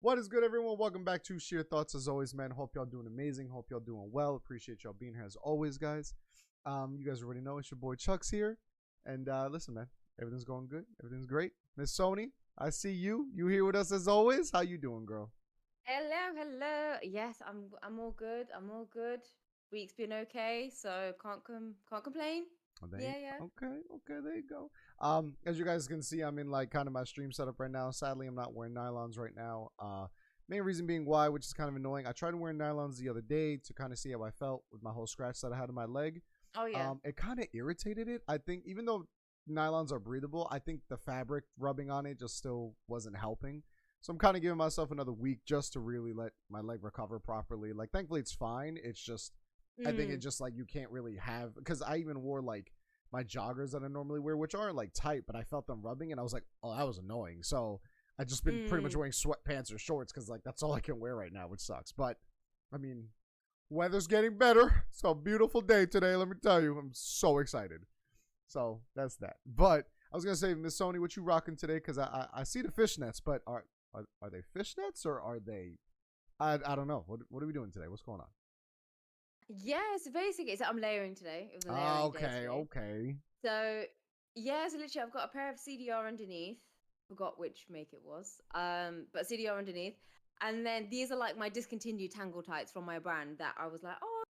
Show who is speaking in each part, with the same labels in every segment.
Speaker 1: What is good, everyone? Welcome back to Sheer Thoughts. As always, man, hope y'all doing amazing. Hope y'all doing well. Appreciate y'all being here as always, guys. You guys already know it's your boy Chuckzz here. And listen, man, everything's going good. Everything's great. Miss Soni, I see you. You here with us as always. How you doing, girl?
Speaker 2: Hello. Yes, I'm all good. I'm all good. Week's been okay, so can't complain.
Speaker 1: Oh,
Speaker 2: Yeah.
Speaker 1: okay, there you go. As you guys can see, I'm in like kind of my stream setup right now. Sadly, I'm not wearing nylons right now. Main reason being why, which is kind of annoying. I tried wearing nylons the other day to kind of see how I felt with my whole scratch that I had on my leg.
Speaker 2: Oh yeah.
Speaker 1: It kind of irritated it. I think even though nylons are breathable, I think the fabric rubbing on it just still wasn't helping. So I'm kind of giving myself another week just to really let my leg recover properly. Like, thankfully, it's fine. It's just, I think it just like you can't really have, because I even wore like my joggers that I normally wear, which aren't like tight, but I felt them rubbing and I was like, oh, that was annoying. So I just been pretty much wearing sweatpants or shorts because like that's all I can wear right now, which sucks. But I mean, weather's getting better. It's a beautiful day today. Let me tell you, I'm so excited. So that's that. But I was gonna say, Miss Soni, what you rocking today? Because I see the fishnets, but are they fishnets or are they? I don't know. What are we doing today? What's going on?
Speaker 2: Yeah, so basically I'm layering today. It was a layering day today.
Speaker 1: Okay.
Speaker 2: So yeah, so literally I've got a pair of CDR underneath. Forgot which make it was. But CDR underneath. And then these are like my discontinued tangle tights from my brand that I was like, oh,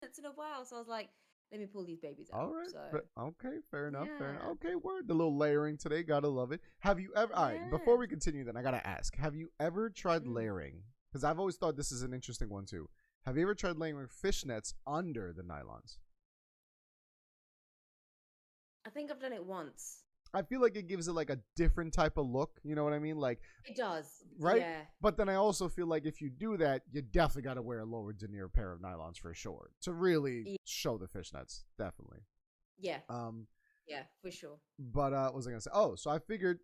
Speaker 2: it's in a while. So I was like, let me pull these babies out.
Speaker 1: All right.
Speaker 2: So
Speaker 1: Okay. Fair enough. Fair enough.
Speaker 2: yeah.
Speaker 1: Okay. Word. The little layering today. Gotta love it. Have you ever? All right. Before
Speaker 2: Yes.
Speaker 1: we continue, then I gotta ask: have you ever tried
Speaker 2: Mm.
Speaker 1: layering? Because I've always thought this is an interesting one too. Have you ever tried layering fishnets under the nylons?
Speaker 2: I think I've done it once.
Speaker 1: I feel like it gives it like a different type of look. You know what I mean? Like,
Speaker 2: It does.
Speaker 1: right?
Speaker 2: Yeah.
Speaker 1: But then I also feel like if you do that, you definitely got to wear a lower denier pair of nylons for sure to really show the fishnets. Definitely.
Speaker 2: Yeah.
Speaker 1: Um,
Speaker 2: Yeah, for sure.
Speaker 1: but what was I gonna say? Oh, so I figured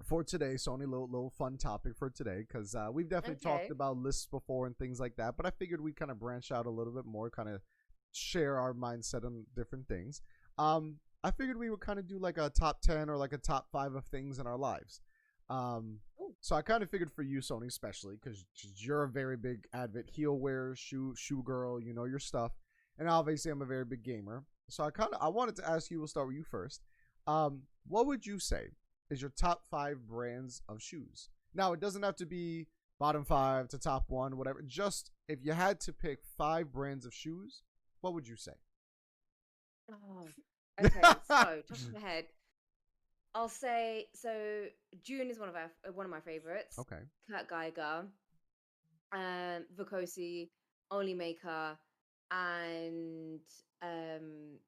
Speaker 1: for today, Sony, little fun topic for today because we've definitely talked
Speaker 2: Okay.
Speaker 1: about lists before and things like that. But I figured we'd kind of branch out a little bit more, kind of share our mindset on different things. I figured we would kind of do like a top 10 or like a top 5 of things in our lives. Um,
Speaker 2: Ooh.
Speaker 1: so I kind of figured for you, Sony, especially because you're a very big advocate, heel wearer, shoe girl, you know your stuff, and obviously I'm a very big gamer. So I wanted to ask you. We'll start with you first. What would you say is your top 5 brands of shoes? Now it doesn't have to be bottom 5 to top 1, whatever. Just if you had to pick 5 brands of shoes, what would you say?
Speaker 2: Oh, okay. So, top of my head, I'll say so. June is one of my favorites.
Speaker 1: Okay.
Speaker 2: Kurt Geiger, Vicosi, Only Maker, and um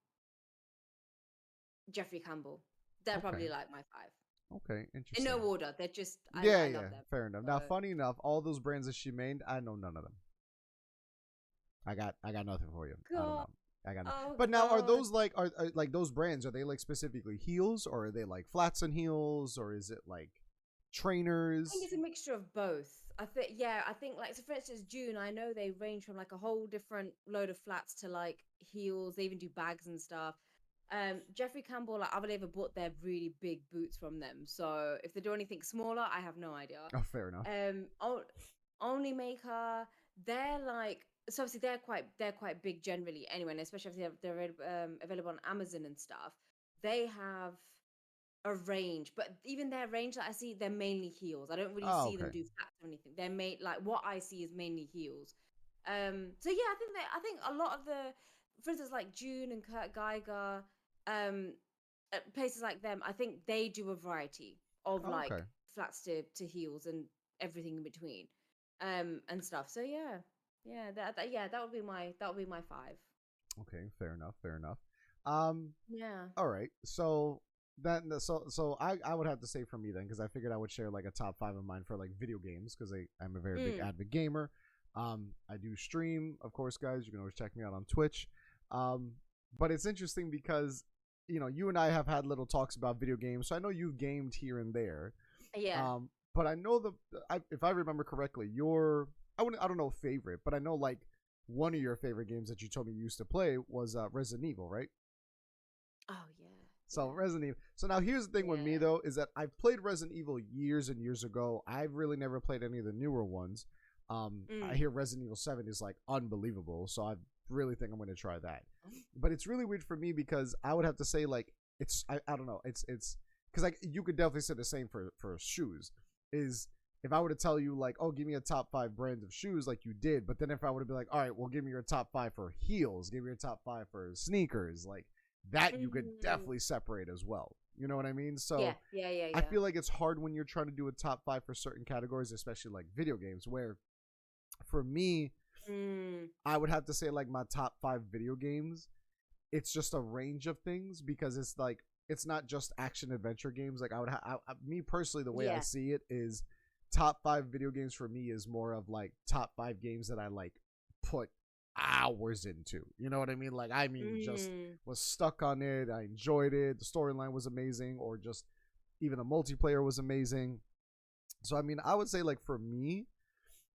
Speaker 2: Jeffrey Campbell. They're
Speaker 1: Okay.
Speaker 2: probably like my 5.
Speaker 1: Okay.
Speaker 2: In
Speaker 1: Interesting.
Speaker 2: no order. They're just
Speaker 1: Yeah,
Speaker 2: I love
Speaker 1: yeah.
Speaker 2: them.
Speaker 1: Fair enough. Now,
Speaker 2: So
Speaker 1: funny enough, all those brands that she named, I know none of them. I got nothing for you. I don't
Speaker 2: God.
Speaker 1: know. I got nothing.
Speaker 2: Oh
Speaker 1: But now, are
Speaker 2: God.
Speaker 1: those like are like those brands? Are they like specifically heels, or are they like flats and heels, or is it like
Speaker 2: I think
Speaker 1: trainers?
Speaker 2: it's a mixture of both. I think like so for instance, June, I know they range from like a whole different load of flats to like heels. They even do bags and stuff. Jeffrey Campbell, like I've never bought their really big boots from them. So if they do anything smaller, I have no idea.
Speaker 1: Oh, fair enough.
Speaker 2: O- Only Maker, they're like so obviously they're quite big generally anyway, and especially if they're available on Amazon and stuff. They have a range, but even their range that I see, they're mainly heels. I don't really
Speaker 1: Oh,
Speaker 2: see them
Speaker 1: okay.
Speaker 2: do flats or anything. They're made like what I see is mainly heels. So yeah, I think a lot of the, for instance, like June and Kurt Geiger, um, places like them, I think they do a variety of
Speaker 1: Oh,
Speaker 2: like
Speaker 1: okay.
Speaker 2: flats to heels and everything in between, and stuff. So yeah, that would be my 5.
Speaker 1: Okay. Fair enough. Fair enough. Um.
Speaker 2: Yeah.
Speaker 1: All right. So then, so I would have to say for me then, because I figured I would share like a top 5 of mine for like video games, because I'm a very big
Speaker 2: Mm.
Speaker 1: avid gamer. I do stream, of course, guys. You can always check me out on Twitch. Um, but it's interesting because you and I have had little talks about video games, so I know you've gamed here and there.
Speaker 2: Yeah.
Speaker 1: But I know if I remember correctly, I don't know favorite, but I know like one of your favorite games that you told me you used to play was Resident Evil, right?
Speaker 2: Oh yeah.
Speaker 1: So Resident Evil. So now here's the thing with me
Speaker 2: Yeah.
Speaker 1: though, is that I've played Resident Evil years and years ago. I've really never played any of the newer ones. I hear Resident Evil 7 is like unbelievable, so I really think I'm going to try that. But it's really weird for me because I would have to say like I don't know. It's because like you could definitely say the same for shoes. Is if I were to tell you like, oh, give me a top 5 brands of shoes like you did, but then if I were to be like, all right, well, give me your top 5 for heels, give me your top 5 for sneakers, like that you could definitely separate as well. You know what I mean? So
Speaker 2: yeah.
Speaker 1: I feel like it's hard when you're trying to do a top 5 for certain categories, especially like video games, where for me, I would have to say like my top 5 video games. It's just a range of things because it's like it's not just action adventure games. Like I would me personally, the way I see it is top 5 video games for me is more of like top 5 games that I like put hours into. You know what I mean? Like I mean just was stuck on it. I enjoyed it. The storyline was amazing, or just even the multiplayer was amazing. So I mean, I would say like for me,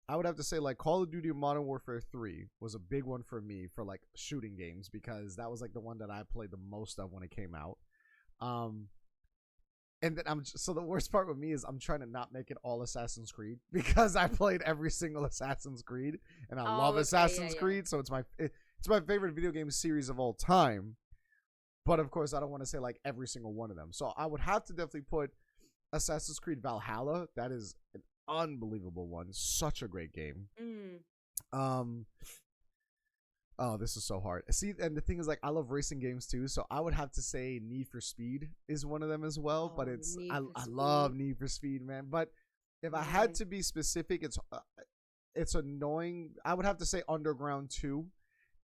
Speaker 1: I would have to say like Call of Duty Modern Warfare 3 was a big one for me for like shooting games because that was like the one that I played the most of when it came out. And then so the worst part with me is I'm trying to not make it all Assassin's Creed because I played every single Assassin's Creed and I love Assassin's Creed, so it's my favorite video game series of all time. But of course, I don't want to say like every single one of them. So I would have to definitely put Assassin's Creed Valhalla. That is an unbelievable one. Such a great game. Oh, this is so hard. See, and the thing is, like, I love racing games too, so I would have to say Need for Speed is one of them as well. But I love Need for Speed, man. But if I had to be specific, it's annoying. I would have to say Underground 2.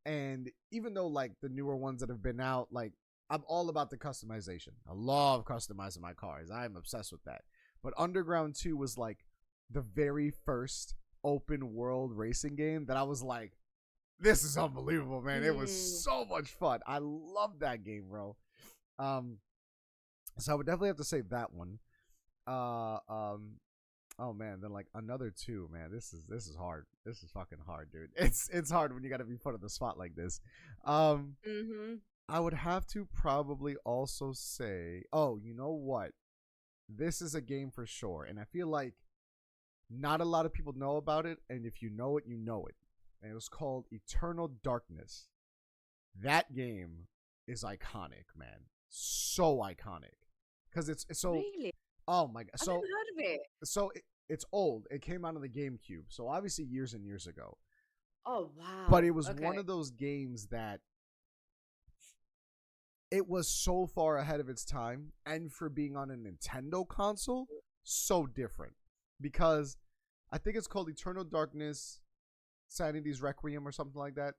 Speaker 1: And even though like the newer ones that have been out, like I'm all about the customization. I love customizing my cars. I'm obsessed with that. But Underground 2 was like the very first open world racing game that I was like, this is unbelievable, man. It was so much fun. I love that game, bro. So I would definitely have to say that one. Oh man, then like another 2, man. This is hard. This is fucking hard, dude. It's hard when you gotta be put on the spot like this. I would have to probably also say, oh, you know what? This is a game for sure, and I feel like not a lot of people know about it, and if you know it, you know it. And it was called Eternal Darkness. That game is iconic, man. So iconic. Because it's so...
Speaker 2: Really?
Speaker 1: Oh my god.
Speaker 2: I've never heard of it.
Speaker 1: So it's old. It came out on the GameCube. So obviously years and years ago.
Speaker 2: Oh, wow.
Speaker 1: But it was one of those games that it was so far ahead of its time. And for being on a Nintendo console, so different. Because I think it's called Eternal Darkness... Sanity's Requiem or something like that.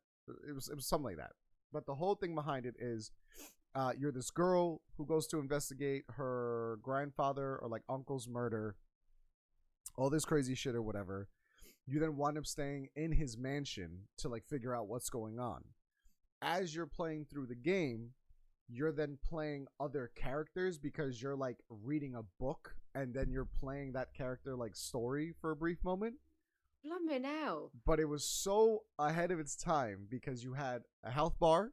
Speaker 1: It was something like that. But the whole thing behind it is you're this girl who goes to investigate her grandfather or like uncle's murder, all this crazy shit or whatever. You then wind up staying in his mansion to like figure out what's going on. As you're playing through the game, you're then playing other characters because you're like reading a book and then you're playing that character like story for a brief moment.
Speaker 2: Love me now.
Speaker 1: But it was so ahead of its time because you had a health bar,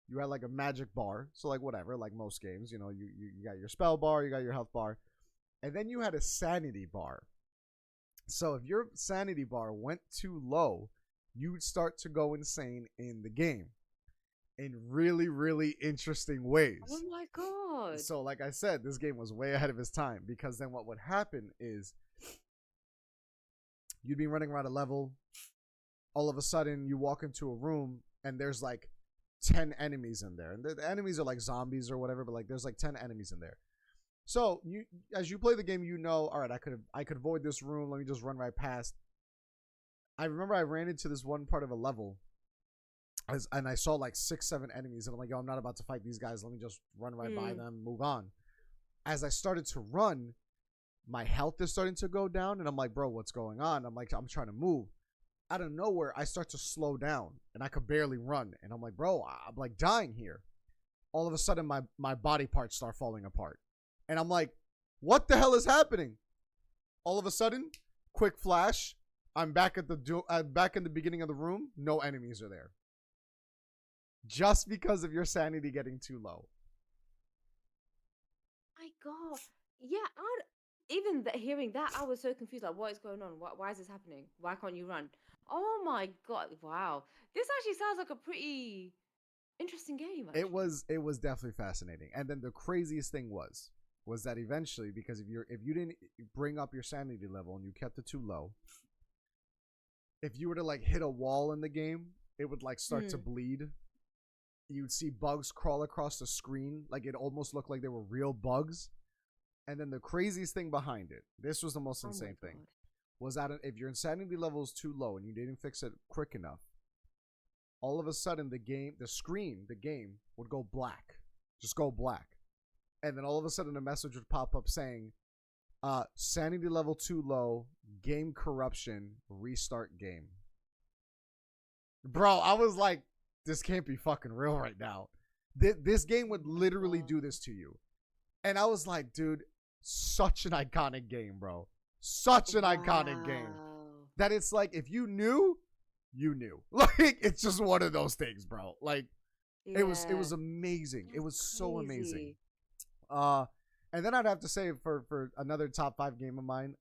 Speaker 1: you had like a magic bar, so like whatever, like most games, you know, you got your spell bar, you got your health bar, and then you had a sanity bar. So if your sanity bar went too low, you'd start to go insane in the game in really, really interesting ways.
Speaker 2: Oh my god.
Speaker 1: So like I said, this game was way ahead of its time because then what would happen is you'd be running around a level. All of a sudden, you walk into a room and there's like 10 enemies in there. And the enemies are like zombies or whatever, but like there's like 10 enemies in there. So you, as you play the game, you know, all right, I could avoid this room. Let me just run right past. I remember I ran into this one part of a level, and I saw like 6-7 enemies, and I'm like, yo, I'm not about to fight these guys. Let me just run right by them, move on. As I started to run, my health is starting to go down, and I'm like, bro, what's going on? I'm like, I'm trying to move. Out of nowhere, I start to slow down, and I could barely run. And I'm like, bro, I'm like dying here. All of a sudden, my body parts start falling apart. And I'm like, what the hell is happening? All of a sudden, quick flash, I'm back at back in the beginning of the room. No enemies are there. Just because of your sanity getting too low.
Speaker 2: god. Yeah, even hearing that, I was so confused. Like, what is going on? Why is this happening? Why can't you run? Oh my god! Wow, this actually sounds like a pretty interesting game. Actually,
Speaker 1: It was definitely fascinating. And then the craziest thing was that eventually, because if you didn't bring up your sanity level and you kept it too low, if you were to like hit a wall in the game, it would like start to bleed. You'd see bugs crawl across the screen, like it almost looked like they were real bugs. And then the craziest thing behind it, this was the most insane thing, was that if your insanity level is too low and you didn't fix it quick enough, all of a sudden the game would go black, just go black. And then all of a sudden a message would pop up saying, sanity level too low, game corruption, restart game. Bro, I was like, this can't be fucking real right now. This game would literally do this to you. And I was like, dude, such an iconic game, bro. Such an iconic game. That it's like, if you knew, you knew. Like, it's just one of those things, bro. Like, it was amazing. It was so amazing. And then I'd have to say for another top 5 game of mine,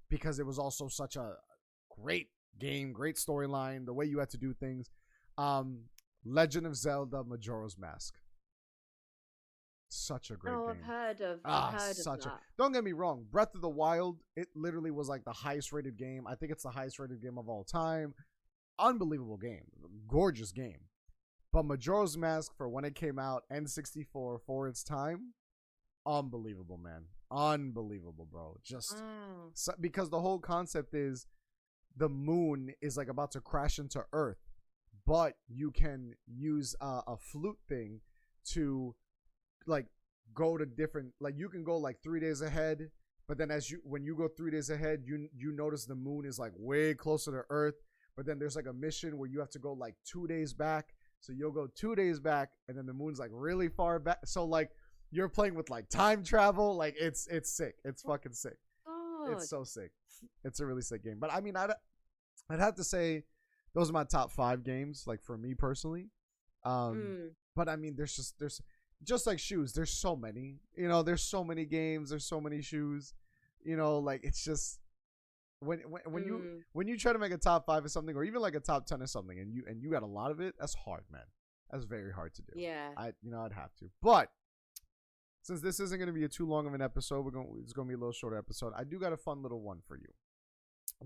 Speaker 1: because it was also such a great game, great storyline, the way you had to do things. Legend of Zelda Majora's Mask. Such a great game.
Speaker 2: I've heard of that.
Speaker 1: Don't get me wrong, Breath of the Wild, it literally was like the highest rated game. I think it's the highest rated game of all time. Unbelievable game. Gorgeous game. But Majora's Mask, for when it came out, N64 for its time, unbelievable, man. Unbelievable, bro. Just because the whole concept is the moon is like about to crash into Earth, but you can use a flute thing to like go to different, like you can go like 3 days ahead, but then when you go 3 days ahead, you notice the moon is like way closer to Earth. But then there's like a mission where you have to go like 2 days back, so you'll go 2 days back, and then the moon's like really far back. So like you're playing with like time travel. Like it's sick. It's fucking sick. It's so sick. It's a really sick game. But I mean, I'd have to say those are my top 5 games, like for me personally. But I mean, there's just like shoes. There's so many. You know, there's so many games. There's so many shoes. You know, like it's just when you try to make a top 5 of something, or even like a top 10 of something, and you got a lot of it, that's hard, man. That's very hard to do.
Speaker 2: Yeah.
Speaker 1: I'd have to. But since this isn't going to be too long of an episode, it's going to be a little shorter episode. I do got a fun little one for you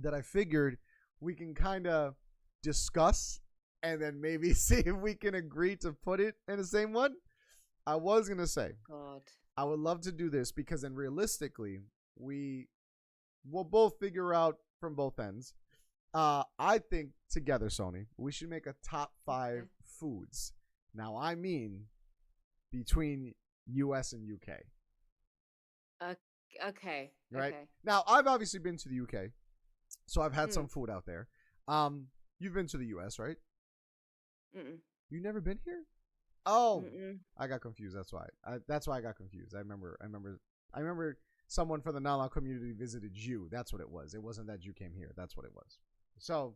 Speaker 1: that I figured we can kind of discuss and then maybe see if we can agree to put it in the same one. I was going to say, I would love to do this because then realistically, we'll both figure out from both ends. I think together, Sony, we should make a top 5 foods. Now, I mean between US and UK.
Speaker 2: Okay.
Speaker 1: Right?
Speaker 2: Okay.
Speaker 1: Now, I've obviously been to the UK, so I've had some food out there. You've been to the US, right? You never been here? Oh, I got confused. That's why. That's why I got confused. I remember someone from the Nala community visited you. That's what it was. It wasn't that you came here. That's what it was. So,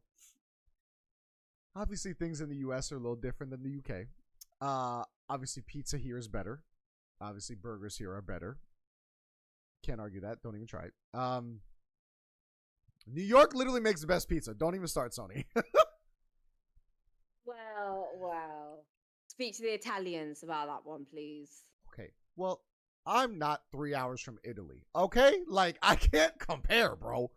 Speaker 1: obviously, things in the US are a little different than the UK. Obviously, pizza here is better. Obviously, burgers here are better. Can't argue that. Don't even try it. New York literally makes the best pizza. Don't even start, Sony.
Speaker 2: Well, wow. Speak to the Italians about that one, please.
Speaker 1: Okay. Well, I'm not 3 hours from Italy. Okay? Like, I can't compare, bro.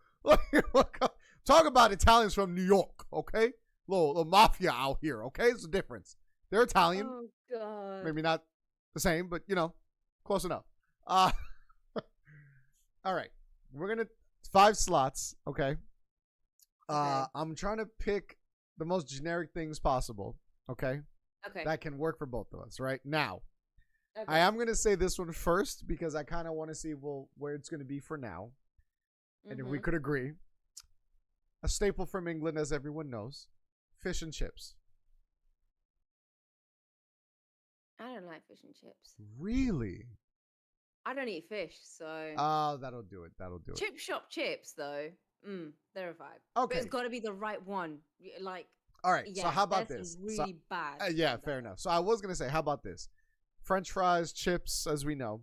Speaker 1: Talk about Italians from New York. Okay? Little mafia out here. Okay? It's a difference. They're Italian.
Speaker 2: Oh, God.
Speaker 1: Maybe not the same, but, close enough. All right. We're going to 5 slots. Okay? I'm trying to pick the most generic things possible. Okay?
Speaker 2: Okay.
Speaker 1: That can work for both of us, right? Now, I am going to say this one first because I kind of want to see where it's going to be for now. And if we could agree. A staple from England, as everyone knows, fish and chips.
Speaker 2: I don't like fish and chips.
Speaker 1: Really?
Speaker 2: I don't eat fish, so...
Speaker 1: Oh, that'll do it.
Speaker 2: Chip shop chips, though. They're a vibe.
Speaker 1: Okay.
Speaker 2: But it's got to be the right one. Like...
Speaker 1: All right, so how about this?
Speaker 2: Really bad.
Speaker 1: Yeah, fair enough. So I was going to say, how about this? French fries, chips, as we know.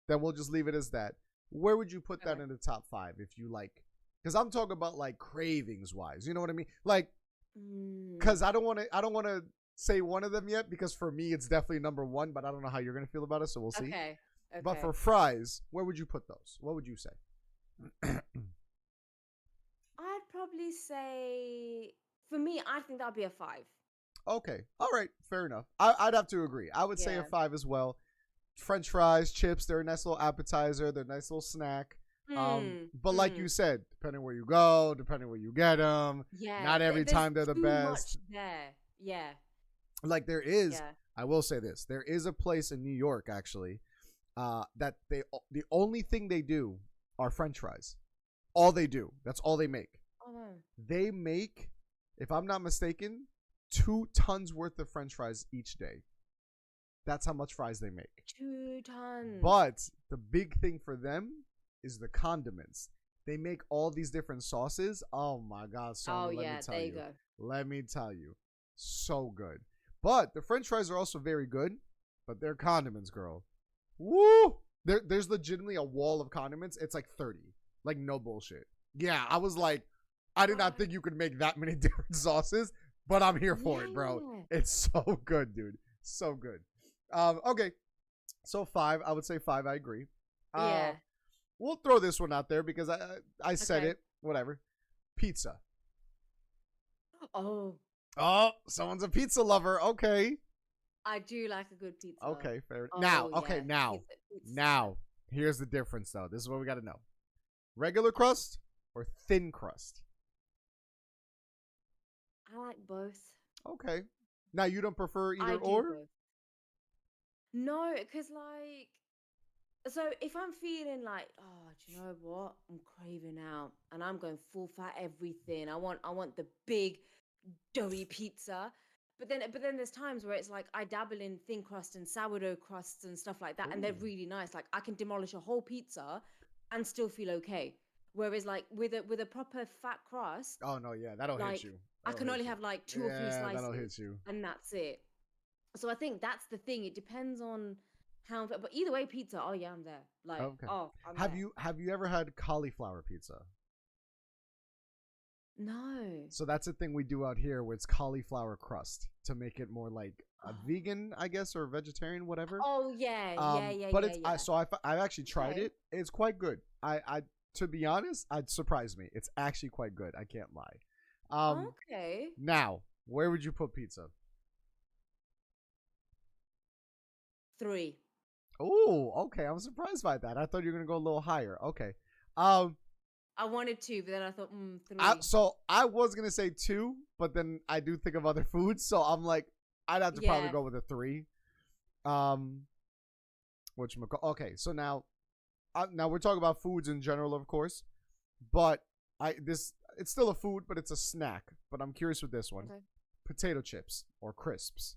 Speaker 1: then we'll just leave it as that. Where would you put that
Speaker 2: Okay.
Speaker 1: in the top 5 if you like? Because I'm talking about like cravings wise. You know what I mean? Like, because I don't want to say one of them yet, because for me it's definitely number 1, but I don't know how you're gonna feel about it, so we'll see.
Speaker 2: Okay. Okay.
Speaker 1: But for fries, where would you put those? What would you say?
Speaker 2: I'd probably say, for me, I think that'd be a 5.
Speaker 1: Okay, all right, fair enough. I'd have to agree. I would say a
Speaker 2: Yeah.
Speaker 1: 5 as well. French fries, chips, they're a nice little appetizer, they're a nice little snack. But like you said, depending where you go, depending where you get them,
Speaker 2: Yeah.
Speaker 1: not every
Speaker 2: There's
Speaker 1: time they're the
Speaker 2: too
Speaker 1: best.
Speaker 2: much there. Yeah.
Speaker 1: Like there is,
Speaker 2: Yeah.
Speaker 1: I will say this: there is a place in New York actually, that the only thing they do are French fries. All they do. That's all they make.
Speaker 2: Oh no.
Speaker 1: They make, if I'm not mistaken, 2 tons worth of French fries each day. That's how much fries they make.
Speaker 2: 2 tons.
Speaker 1: But the big thing for them is the condiments. They make all these different sauces. Oh my God, Soni,
Speaker 2: Oh
Speaker 1: let
Speaker 2: yeah,
Speaker 1: me tell
Speaker 2: there
Speaker 1: you.
Speaker 2: you go.
Speaker 1: Let me tell you. So good. But the French fries are also very good, but they're condiments, girl. Woo! There's legitimately a wall of condiments. It's like 30. Like, no bullshit. Yeah, I was like, I did not think you could make that many different sauces, but I'm here for it, bro.
Speaker 2: Yeah.
Speaker 1: It's so good, dude. So good. Okay. So 5, I would say 5, I agree.
Speaker 2: Yeah.
Speaker 1: We'll throw this one out there because I said
Speaker 2: Okay.
Speaker 1: it. Whatever. Pizza.
Speaker 2: Oh,
Speaker 1: Oh, someone's a pizza lover. Okay.
Speaker 2: I do like a good pizza.
Speaker 1: Okay, fair.
Speaker 2: Oh,
Speaker 1: Now, okay,
Speaker 2: yeah.
Speaker 1: now.
Speaker 2: Pizza.
Speaker 1: Now, here's the difference though. This is what we got to know. Regular crust or thin crust?
Speaker 2: I like both.
Speaker 1: Okay. Now, you don't prefer
Speaker 2: I
Speaker 1: either
Speaker 2: do
Speaker 1: or?
Speaker 2: both. No, because like, so if I'm feeling like, oh, do you know what? I'm craving out, and I'm going full fat everything. I want the big, doughy pizza. But then there's times where it's like I dabble in thin crust and sourdough crusts and stuff like that, and they're
Speaker 1: Ooh.
Speaker 2: really nice. Like I can demolish a whole pizza and still feel okay. Whereas like with a proper fat crust,
Speaker 1: Oh, no, yeah. That'll hit
Speaker 2: like
Speaker 1: you.
Speaker 2: I
Speaker 1: That'll
Speaker 2: can
Speaker 1: hit
Speaker 2: only
Speaker 1: you.
Speaker 2: have like 2 or 3
Speaker 1: Yeah, that'll
Speaker 2: slices,
Speaker 1: hit you.
Speaker 2: and that's it. So I think that's the thing. It depends on how, but either way, pizza. Oh yeah, I'm there. Like,
Speaker 1: Okay.
Speaker 2: oh, I'm
Speaker 1: Have
Speaker 2: there.
Speaker 1: you ever had cauliflower pizza?
Speaker 2: No.
Speaker 1: So that's a thing we do out here where it's cauliflower crust to make it more like a
Speaker 2: Oh.
Speaker 1: vegan, I guess, or vegetarian, whatever.
Speaker 2: Oh yeah, yeah.
Speaker 1: But
Speaker 2: yeah,
Speaker 1: it's
Speaker 2: yeah.
Speaker 1: I've actually tried
Speaker 2: Okay.
Speaker 1: it. It's quite good. I to be honest, it surprised me. It's actually quite good. I can't lie.
Speaker 2: Okay.
Speaker 1: Now, where would you put pizza?
Speaker 2: 3.
Speaker 1: Oh, okay. I'm surprised by that. I thought you were gonna go a little higher. Okay. Um,
Speaker 2: I wanted 2, but then I thought, 3.
Speaker 1: so I was gonna say 2, but then I do think of other foods, so I'm like, I'd have to probably
Speaker 2: Yeah.
Speaker 1: go with a 3. Okay, so now we're talking about foods in general, of course, but it's still a food, but it's a snack. But I'm curious with this one:
Speaker 2: Okay.
Speaker 1: potato chips or crisps.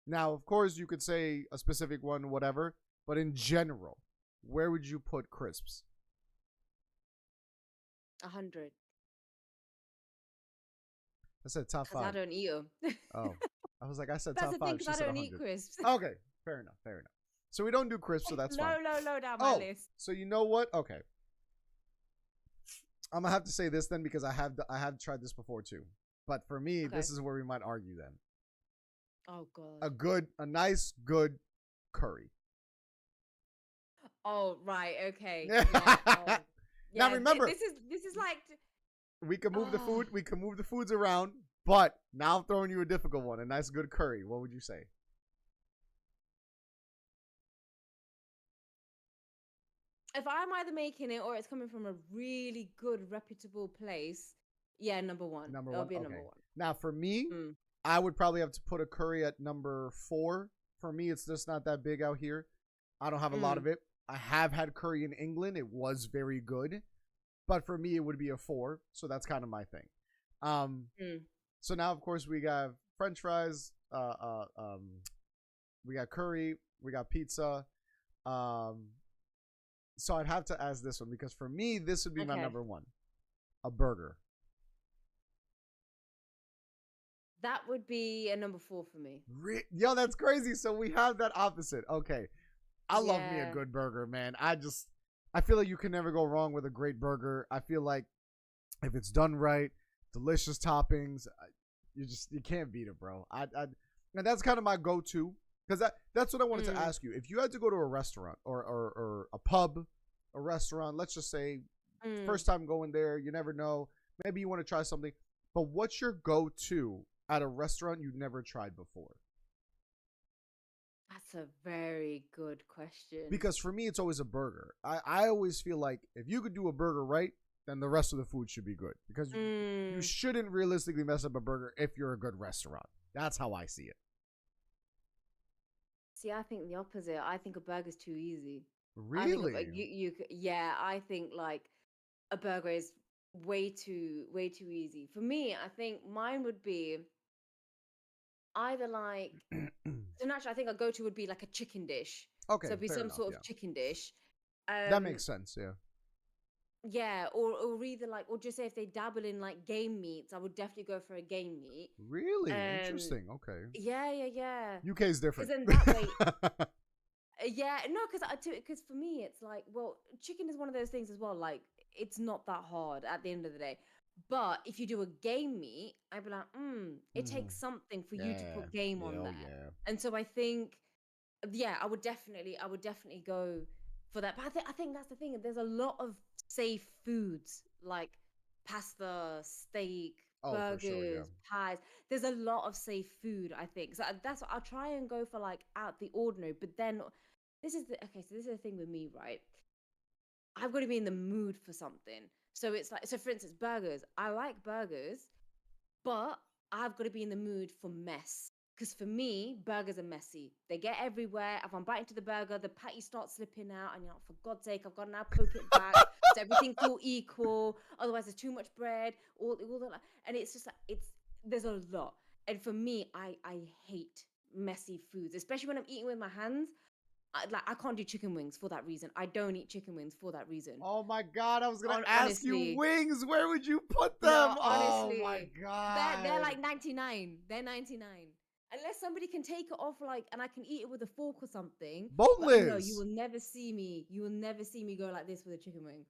Speaker 1: Now, of course, you could say a specific one, whatever, but in general, where would you put crisps?
Speaker 2: 100.
Speaker 1: I said top
Speaker 2: Because I
Speaker 1: 5.
Speaker 2: don't eat them.
Speaker 1: Oh, I was like, I said
Speaker 2: That's
Speaker 1: top
Speaker 2: the
Speaker 1: 5.
Speaker 2: thing.
Speaker 1: She
Speaker 2: Because I
Speaker 1: said
Speaker 2: don't eat
Speaker 1: 100.
Speaker 2: crisps.
Speaker 1: Okay, fair enough. Fair enough. So we don't do crisps, so that's fine.
Speaker 2: Low down my
Speaker 1: Oh,
Speaker 2: list.
Speaker 1: so you know what? Okay, I'm gonna have to say this then because I have tried this before too. But for me,
Speaker 2: Okay.
Speaker 1: this is where we might argue then.
Speaker 2: Oh god.
Speaker 1: A nice good curry.
Speaker 2: Oh right. Okay.
Speaker 1: Yeah.
Speaker 2: Yeah. Oh.
Speaker 1: Now
Speaker 2: Yeah,
Speaker 1: remember-
Speaker 2: this is like.
Speaker 1: We can move the
Speaker 2: Ah.
Speaker 1: food. We can move the foods around. But now I'm throwing you a difficult one. A nice good curry. What would you say?
Speaker 2: If I'm either making it or it's coming from a really good, reputable place, yeah, number 1.
Speaker 1: Number
Speaker 2: It'll
Speaker 1: one?
Speaker 2: be a
Speaker 1: Okay.
Speaker 2: number 1.
Speaker 1: Now for me,
Speaker 2: Mm.
Speaker 1: I would probably have to put a curry at number 4. For me, it's just not that big out here. I don't have a lot of it. I have had curry in England. It was very good. But for me, it would be a 4. So that's kind of my thing. So now, of course, we got French fries. We got curry. We got pizza. So I'd have to ask this one because for me, this would be my
Speaker 2: Okay.
Speaker 1: number 1. A burger.
Speaker 2: That would be a number 4 for me.
Speaker 1: Yo, that's crazy. So we have that opposite. Okay. I love me a
Speaker 2: Yeah.
Speaker 1: good burger, man. I feel like you can never go wrong with a great burger. I feel like if it's done right, delicious toppings, you can't beat it, bro. And that's kind of my go-to, because that's what I wanted to
Speaker 2: Mm.
Speaker 1: ask you. If you had to go to a restaurant or a pub, a restaurant, let's just say
Speaker 2: Mm.
Speaker 1: first time going there, you never know. Maybe you want to try something, but what's your go-to at a restaurant you've never tried before?
Speaker 2: That's a very good question.
Speaker 1: Because for me, it's always a burger. I always feel like if you could do a burger right, then the rest of the food should be good. Because you
Speaker 2: Mm.
Speaker 1: shouldn't realistically mess up a burger if you're a good restaurant. That's how I see it.
Speaker 2: See, I think the opposite. I think a burger's too easy. I think
Speaker 1: Really?
Speaker 2: yeah, I think like a burger is way too easy. For me, I think mine would be either like so naturally I think a go-to would be like a chicken dish. So
Speaker 1: Okay,
Speaker 2: it'd be
Speaker 1: fair
Speaker 2: some
Speaker 1: enough.
Speaker 2: sort
Speaker 1: Yeah,
Speaker 2: of chicken dish.
Speaker 1: that
Speaker 2: Um
Speaker 1: makes sense. Yeah.
Speaker 2: yeah, or either like or just say if they dabble in like game meats, I would definitely go for a game meat.
Speaker 1: Really
Speaker 2: Um
Speaker 1: interesting. Okay.
Speaker 2: yeah.
Speaker 1: UK is
Speaker 2: Because
Speaker 1: different.
Speaker 2: then that way yeah, no, because for me it's like, well, chicken is one of those things as well. Like it's not that hard at the end of the day. But if you do a game meat, I'd be like, it
Speaker 1: Mhm.
Speaker 2: takes something for you to
Speaker 1: Yeah.
Speaker 2: put game on
Speaker 1: Hell
Speaker 2: there.
Speaker 1: yeah.
Speaker 2: And so I think, yeah, I would definitely go for that. But I think that's the thing. There's a lot of safe foods like pasta, steak,
Speaker 1: Oh, for sure. Yeah.
Speaker 2: burgers, pies. There's a lot of safe food, I think. So that's what I'll try and go for, like out the ordinary. But then okay, so this is the thing with me, right? I've got to be in the mood for something. So it's like, so for instance, burgers. I like burgers, but I've got to be in the mood for mess. Because for me, burgers are messy. They get everywhere. If I'm biting into the burger, the patty starts slipping out, and you're like, for God's sake, I've got to now poke it back so everything's all equal. Otherwise, there's too much bread. All the, and it's just like there's a lot. And for me, I hate messy foods, especially when I'm eating with my hands. I can't do chicken wings for that reason. I don't eat chicken wings for that reason.
Speaker 1: Oh my God, I was gonna ask you
Speaker 2: Honestly,
Speaker 1: wings. Where would you put them?
Speaker 2: no,
Speaker 1: Oh my
Speaker 2: honestly,
Speaker 1: God.
Speaker 2: they're like 99. They're 99. Unless somebody can take it off, like, and I can eat it with a fork or something. But no, you
Speaker 1: Boneless.
Speaker 2: will never see me. You will never see me go like this with a chicken wing.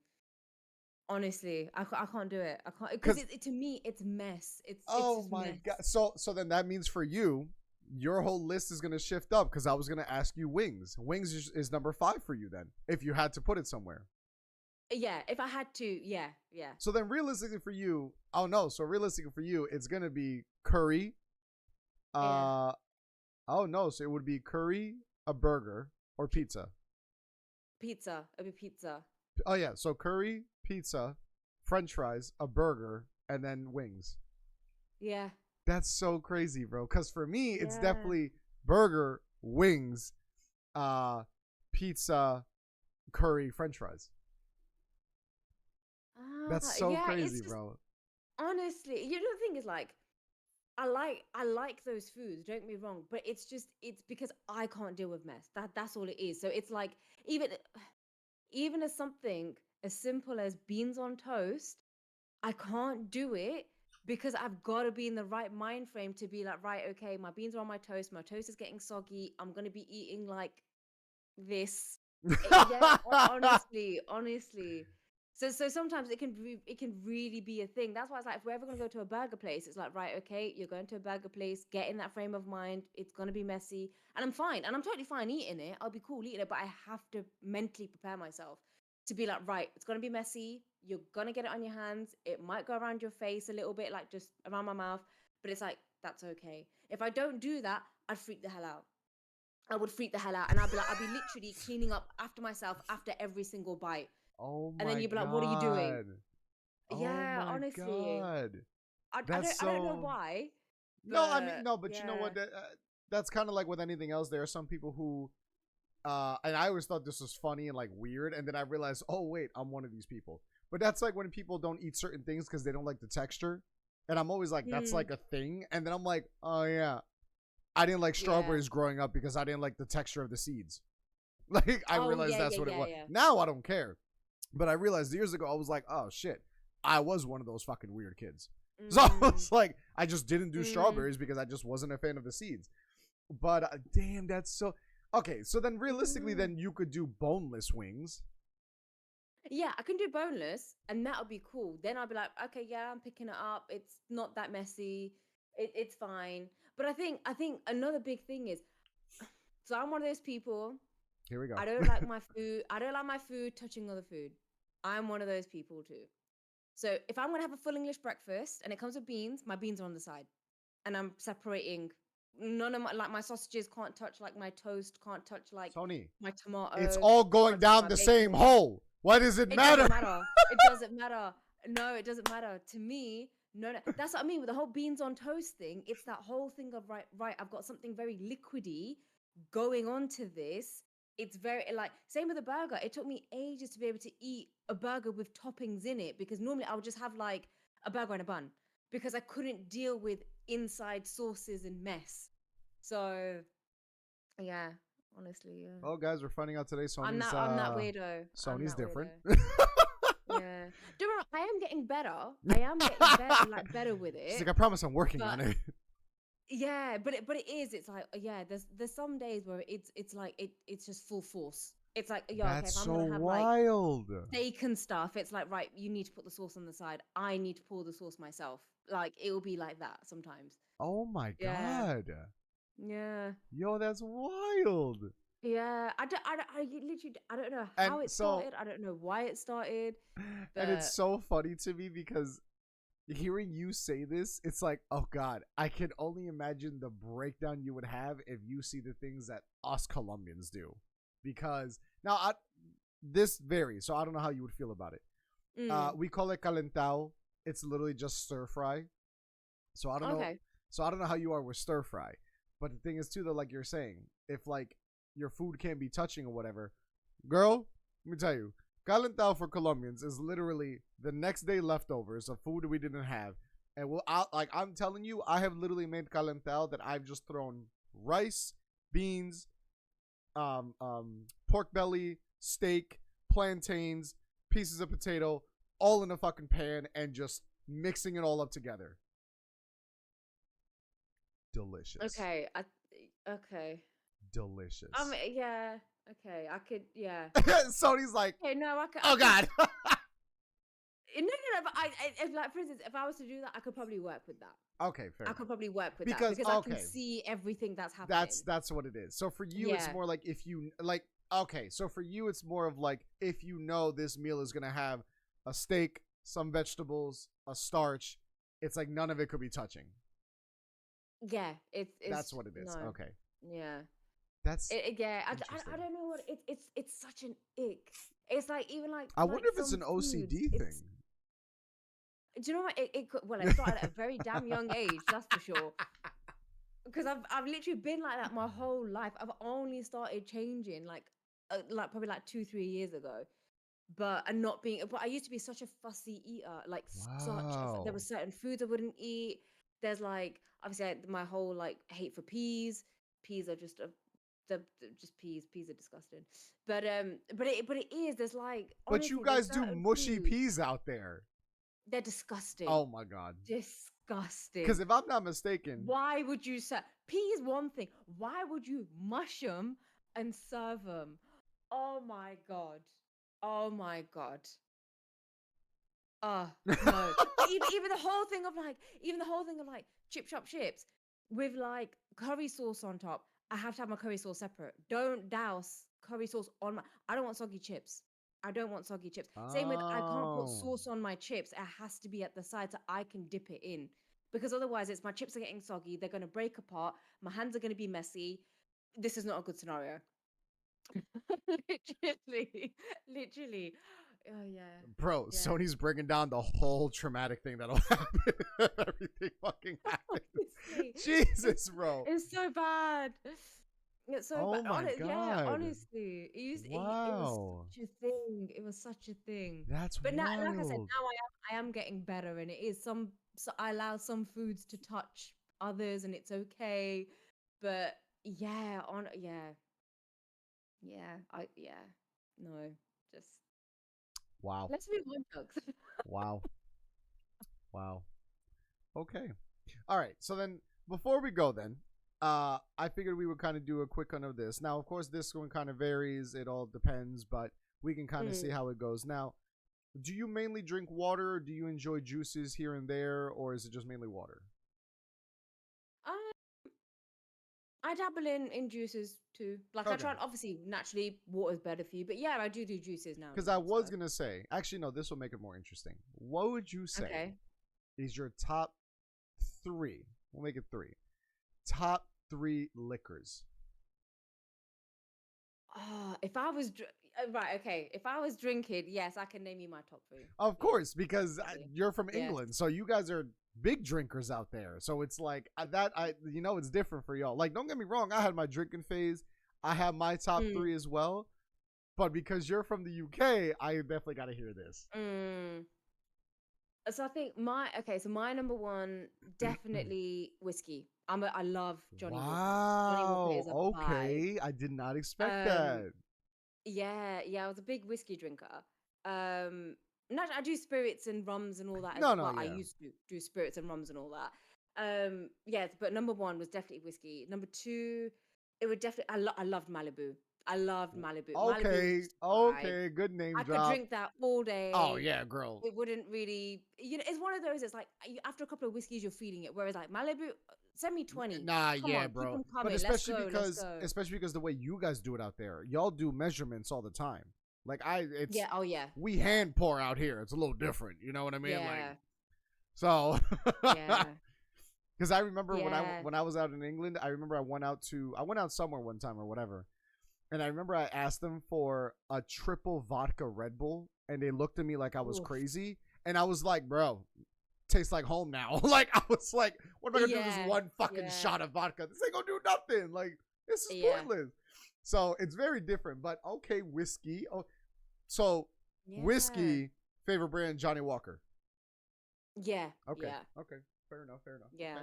Speaker 2: Honestly, I can't do it. I can't, because to me it's mess. It's
Speaker 1: Oh
Speaker 2: just
Speaker 1: my
Speaker 2: mess.
Speaker 1: God. So then that means for you, your whole list is gonna shift up, because I was gonna ask you wings. Wings is number 5 for you then, if you had to put it somewhere.
Speaker 2: Yeah, if I had to, yeah.
Speaker 1: So then realistically for you, oh no, so realistically for you, it's gonna be curry.
Speaker 2: Yeah.
Speaker 1: Oh no, so it would be curry, a burger, or pizza.
Speaker 2: Pizza. It'd be pizza.
Speaker 1: Oh yeah, so curry, pizza, French fries, a burger, and then wings.
Speaker 2: Yeah.
Speaker 1: That's so crazy, bro. Because for me, it's
Speaker 2: Yeah.
Speaker 1: definitely burger, wings, pizza, curry, French fries. That's so
Speaker 2: Yeah, it's
Speaker 1: crazy,
Speaker 2: just
Speaker 1: bro.
Speaker 2: honestly, you know, the thing is like I like those foods, don't get me wrong, but it's because I can't deal with mess. That's all it is. So it's like even as something as simple as beans on toast, I can't do it because I've got to be in the right mind frame to be like, right, okay, my beans are on my toast is getting soggy. I'm gonna be eating like this. Yeah, honestly. So sometimes it can really be a thing. That's why it's like if we're ever gonna go to a burger place, it's like, right, okay, you're going to a burger place, get in that frame of mind. It's gonna be messy, and I'm fine, and I'm totally fine eating it. I'll be cool eating it, but I have to mentally prepare myself to be like, right, it's gonna be messy. You're gonna get it on your hands. It might go around your face a little bit, like just around my mouth, but it's like that's okay. If I don't do that, I'd freak the hell out. I would freak the hell out, and I'd be literally cleaning up after myself after every single bite.
Speaker 1: Oh
Speaker 2: And then
Speaker 1: my
Speaker 2: you'd be like, "What are you doing?"
Speaker 1: God. Oh
Speaker 2: Yeah,
Speaker 1: my
Speaker 2: honestly,
Speaker 1: God.
Speaker 2: I
Speaker 1: That's
Speaker 2: don't know
Speaker 1: so.
Speaker 2: why,
Speaker 1: No, I mean,
Speaker 2: but
Speaker 1: no, but you know
Speaker 2: yeah,
Speaker 1: what? That's kind of like with anything else. There are some people who, and I always thought this was funny and like weird, and then I realized, oh wait, I'm one of these people. But that's like when people don't eat certain things because they don't like the texture, and I'm always like, that's
Speaker 2: mm,
Speaker 1: like a thing, and then I'm like, oh yeah, I didn't like
Speaker 2: yeah.
Speaker 1: strawberries growing up because I didn't like the texture of the seeds. Like I
Speaker 2: Oh
Speaker 1: realized
Speaker 2: yeah,
Speaker 1: that's
Speaker 2: yeah,
Speaker 1: what it
Speaker 2: yeah,
Speaker 1: was.
Speaker 2: yeah.
Speaker 1: Now I don't care, but I realized years ago I was like, oh shit, I was one of those fucking weird kids. So
Speaker 2: Mm,
Speaker 1: it's like I just didn't do
Speaker 2: mm,
Speaker 1: strawberries because I just wasn't a fan of the seeds. But damn, that's so. Okay, so then realistically,
Speaker 2: Mm.
Speaker 1: then you could do boneless wings.
Speaker 2: Yeah, I can do boneless, and that'll be cool. Then I'll be like, okay, yeah, I'm picking it up. It's not that messy. It's fine. But I think another big thing is, so I'm one of those people.
Speaker 1: Here we go.
Speaker 2: I don't like my food. I don't like my food touching other food. I'm one of those people too. So if I'm gonna have a full English breakfast and it comes with beans, my beans are on the side, and I'm separating. None of my sausages can't touch like my toast. Can't touch like
Speaker 1: Sony,
Speaker 2: my
Speaker 1: it's
Speaker 2: tomato.
Speaker 1: all going
Speaker 2: Can't touch
Speaker 1: down
Speaker 2: my
Speaker 1: the same
Speaker 2: bacon.
Speaker 1: hole. Why does it
Speaker 2: It
Speaker 1: matter?
Speaker 2: doesn't matter. It doesn't matter. No, it doesn't matter to me. No, no, that's what I mean with the whole beans on toast thing. It's that whole thing of right. I've got something very liquidy going on to this. It's very like same with a burger. It took me ages to be able to eat a burger with toppings in it because normally I would just have like a burger and a bun because I couldn't deal with inside sauces and mess. So yeah, honestly, yeah.
Speaker 1: Oh, guys, we're finding out today.
Speaker 2: I'm that weirdo. I'm
Speaker 1: Sony's
Speaker 2: that
Speaker 1: different.
Speaker 2: weirdo. Yeah. Don't worry, I am getting better. I am getting better, like better with
Speaker 1: She's
Speaker 2: it.
Speaker 1: like, I promise I'm working
Speaker 2: But
Speaker 1: on it.
Speaker 2: yeah, but it is. It's like yeah. There's some days where it's like it's just full force. It's like yeah, okay.
Speaker 1: That's
Speaker 2: If I'm
Speaker 1: so
Speaker 2: gonna have like
Speaker 1: wild.
Speaker 2: steak and stuff, it's like right. You need to put the sauce on the side. I need to pour the sauce myself. Like it will be like that sometimes.
Speaker 1: Oh my
Speaker 2: Yeah.
Speaker 1: god.
Speaker 2: Yeah.
Speaker 1: Yo, that's wild.
Speaker 2: Yeah. I literally I don't know
Speaker 1: And
Speaker 2: how it
Speaker 1: so,
Speaker 2: started. I don't know why it started,
Speaker 1: and it's
Speaker 2: but
Speaker 1: so funny to me because hearing you say this, it's like, oh god, I can only imagine the breakdown you would have if you see the things that us Colombians do. Because now this varies, so I don't know how you would feel about it.
Speaker 2: mm,
Speaker 1: We call it calentao. It's literally just stir fry. So I don't know.
Speaker 2: okay.
Speaker 1: So I don't know how you are with stir fry. But the thing is too, though, like you're saying, if like your food can't be touching or whatever, girl, let me tell you, calentao for Colombians is literally the next day leftovers of food we didn't have. And I'm telling you, I have literally made calentao that I've just thrown rice, beans, pork belly, steak, plantains, pieces of potato, all in a fucking pan and just mixing it all up together. Delicious.
Speaker 2: Okay. Okay.
Speaker 1: Delicious.
Speaker 2: Yeah. Okay. I could. Yeah.
Speaker 1: Sony's like,
Speaker 2: Okay. No. I could.
Speaker 1: oh god.
Speaker 2: No. But if, like, for instance, if I was to do that, I could probably work with that.
Speaker 1: Okay, fair
Speaker 2: I
Speaker 1: enough.
Speaker 2: could probably work with
Speaker 1: Because
Speaker 2: that because I
Speaker 1: okay,
Speaker 2: can see everything that's happening.
Speaker 1: that's what it is. So for you, it's
Speaker 2: Yeah.
Speaker 1: more like if you like. Okay, so for you, it's more of like if you know this meal is gonna have a steak, some vegetables, a starch. It's like none of it could be touching.
Speaker 2: Yeah. It's.
Speaker 1: That's what it is.
Speaker 2: No.
Speaker 1: Okay,
Speaker 2: Yeah.
Speaker 1: that's
Speaker 2: Yeah.
Speaker 1: interesting.
Speaker 2: I don't know what it's such an ick. It's like even like
Speaker 1: I wonder if it's
Speaker 2: some
Speaker 1: an
Speaker 2: foods,
Speaker 1: OCD thing.
Speaker 2: do you know what it could, well, it started at a very damn young age, that's for sure. Because I've literally been like that my whole life. I've only started changing like probably like 2-3 years ago. But I used to be such a fussy eater, like there were
Speaker 1: Wow.
Speaker 2: certain foods I wouldn't eat. There's like obviously my whole like hate for peas. Peas are just they're just peas. Peas are disgusting. But it is there's like
Speaker 1: But you
Speaker 2: honestly there's
Speaker 1: guys do
Speaker 2: certain
Speaker 1: mushy
Speaker 2: foods
Speaker 1: peas out there.
Speaker 2: they're disgusting.
Speaker 1: Oh my god. Because
Speaker 2: Disgusting.
Speaker 1: if I'm not mistaken,
Speaker 2: Why would you say pea is one thing? Why would you mush them and serve them? Oh my god. Oh my god. No. Even the whole thing of like chip shop chips with like curry sauce on top. I have to have my curry sauce separate. Don't douse curry sauce on my. I don't want soggy chips. I don't want soggy chips. Same with I can't put
Speaker 1: oh,
Speaker 2: sauce on my chips. It has to be at the side so I can dip it in. Because otherwise it's my chips are getting soggy, they're gonna break apart, my hands are gonna be messy. This is not a good scenario. literally, literally. Oh yeah.
Speaker 1: bro,
Speaker 2: Yeah.
Speaker 1: Sony's bringing down the whole traumatic thing that'll happen. Everything fucking happens.
Speaker 2: Honestly,
Speaker 1: Jesus, bro.
Speaker 2: it's so bad. It's so
Speaker 1: Oh
Speaker 2: bad.
Speaker 1: my
Speaker 2: Yeah,
Speaker 1: god.
Speaker 2: honestly, it was
Speaker 1: Wow.
Speaker 2: such a thing. It was such a thing.
Speaker 1: That's
Speaker 2: But now, like I said,
Speaker 1: wild.
Speaker 2: now I am getting better, and it is some. So I allow some foods to touch others, and it's okay. But yeah, yeah, no, just
Speaker 1: Wow.
Speaker 2: let's move on, Chuckz.
Speaker 1: Wow. Wow. Okay. All right. So then before we go then, I figured we would kind of do a quick one of this. Now, of course, this one kind of varies. It all depends, but we can kind of see how it goes. Now, do you mainly drink water, or do you enjoy juices here and there, or is it just mainly water?
Speaker 2: I dabble in juices too. Like I
Speaker 1: Okay.
Speaker 2: try, obviously, naturally, water's better for you, but yeah, I do juices now and
Speaker 1: Because I
Speaker 2: then.
Speaker 1: was
Speaker 2: So
Speaker 1: going to say, actually, no, this will make it more interesting. What would you say
Speaker 2: okay.
Speaker 1: is your top three? We'll make it three. Top three liquors.
Speaker 2: If I was right, okay. If I was drinking, yes, I can name you my top three.
Speaker 1: Of
Speaker 2: Yeah,
Speaker 1: course, because
Speaker 2: definitely.
Speaker 1: you're from
Speaker 2: Yes.
Speaker 1: England, so you guys are big drinkers out there. So it's like it's different for y'all. Like, don't get me wrong, I had my drinking phase. I have my top
Speaker 2: Mm,
Speaker 1: three as well. But because you're from the UK, I definitely got to hear this.
Speaker 2: mm. So I think so my number one definitely whiskey. I love Johnny Walker. Johnny Walker
Speaker 1: Wow.
Speaker 2: is a vibe.
Speaker 1: Okay. I did not expect
Speaker 2: Um,
Speaker 1: that.
Speaker 2: yeah, I was a big whiskey drinker. No, I do spirits and rums and all that as
Speaker 1: No, no,
Speaker 2: well. I
Speaker 1: yeah.
Speaker 2: used to do spirits and rums and all that. Yes, but number one was definitely whiskey. Number two, it would definitely. I loved Malibu. I loved Malibu. Malibu was
Speaker 1: Okay.
Speaker 2: just a vibe.
Speaker 1: Okay. Good name
Speaker 2: I could
Speaker 1: drop.
Speaker 2: drink that all
Speaker 1: Oh,
Speaker 2: day.
Speaker 1: yeah, girl.
Speaker 2: It wouldn't really, it's one of those. It's like after a couple of whiskeys, you're feeling it. Whereas like Malibu, send me 20.
Speaker 1: Nah,
Speaker 2: Come
Speaker 1: yeah,
Speaker 2: on, keep
Speaker 1: bro.
Speaker 2: them
Speaker 1: But
Speaker 2: coming. Let's go. Let's go.
Speaker 1: especially because the way you guys do it out there, y'all do measurements all the time. Like
Speaker 2: Yeah. Oh yeah.
Speaker 1: we
Speaker 2: Yeah.
Speaker 1: hand pour out here. It's a little different. You know what I mean?
Speaker 2: Yeah.
Speaker 1: Like, so,
Speaker 2: Yeah.
Speaker 1: because I remember
Speaker 2: Yeah.
Speaker 1: when I was out in England, I remember I went out somewhere one time or whatever, and I remember I asked them for a triple vodka Red Bull, and they looked at me like I was
Speaker 2: Oof.
Speaker 1: crazy, and I was like, bro, tastes like home now. Like, I was like, what am I gonna do with this one fucking shot of vodka? This ain't gonna do nothing. Like, this is pointless. So it's very different. But okay, whiskey. Oh, so
Speaker 2: Yeah.
Speaker 1: whiskey, favorite brand, Johnny Walker.
Speaker 2: Yeah.
Speaker 1: Okay.
Speaker 2: Yeah.
Speaker 1: Okay. Fair enough.
Speaker 2: Yeah.